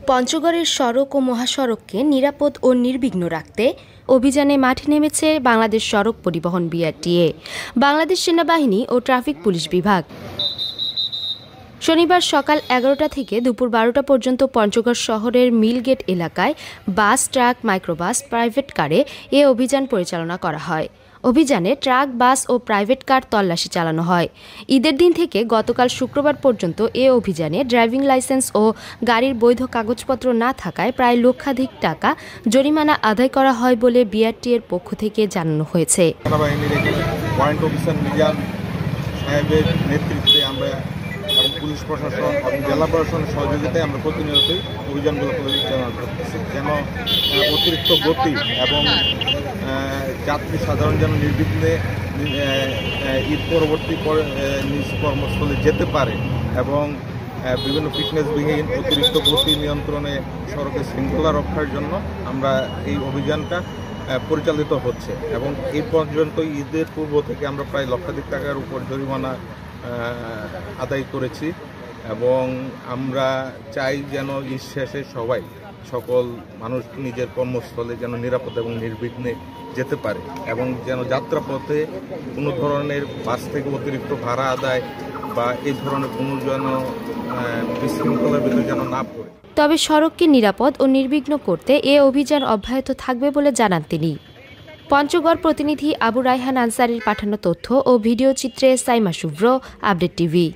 পঞ্চগড়ের সড়ক ও মহাসড়ককে নিরাপদ ও নির্বিঘ্ন রাখতে অভিযানে মাঠে নেমেছে বাংলাদেশ সড়ক পরিবহন বিআরটিএ, বাংলাদেশ সেনাবাহিনী ও ট্রাফিক পুলিশ বিভাগ। শনিবার সকাল 11টা থেকে দুপুর 12টা পর্যন্ত পঞ্চগড় শহরের মিলগেট এলাকায় বাস, ট্রাক, মাইক্রোবাস, প্রাইভেট কারে এ অভিযান পরিচালনা করা হয়। অভিযানে ট্রাক, বাস ও প্রাইভেট কার তল্লাশি চালানো হয়। ঈদের দিন থেকে গতকাল শুক্রবার পর্যন্ত এ অভিযানে ড্রাইভিং লাইসেন্স ও গাড়ির বৈধ কাগজপত্র না থাকায় প্রায় লক্ষাধিক টাকা জরিমানা আদায় করা হয় বলে বিআরটিএর পক্ষ থেকে জানানো হয়েছে। এবং পুলিশ প্রশাসন এবং জেলা প্রশাসনের সহযোগিতায় আমরা প্রতিনিয়তই অভিযানগুলো পরিচালনা করতেছি, যেন অতিরিক্ত গতি এবং যাত্রী সাধারণ যেন নির্বিঘ্নে ঈদ পরবর্তী নিজ কর্মস্থলে যেতে পারে এবং বিভিন্ন ফিটনেসবিহীন অতিরিক্ত গতি নিয়ন্ত্রণে সড়কের শৃঙ্খলা রক্ষার জন্য আমরা এই অভিযানটা পরিচালিত হচ্ছে। এবং এই পর্যন্ত ঈদের পূর্ব থেকে আমরা প্রায় লক্ষাধিক টাকার উপর জরিমানা আদায় করেছি এবং আমরা চাই যেন ঈদ শেষে সকল মানুষ নিজের কর্মস্থলে যেন নিরাপদ এবং নির্বিঘ্নে যেতে পারে এবং যেন যাত্রাপথে কোনো ধরনের বাস থেকে অতিরিক্ত ভাড়া আদায় বা এই ধরনের কোনো যেন বিশৃঙ্খলার ভিতরে যেন না পড়ে। তবে সড়ককে নিরাপদ ও নির্বিঘ্ন করতে এ অভিযান অব্যাহত থাকবে বলে জানান তিনি। পঞ্চগড় প্রতিনিধি আবু রায়হান আনসারীর পাঠানো তথ্য ও ভিডিও চিত্রে সাইমা শুভ্র, আপডেট টিভি।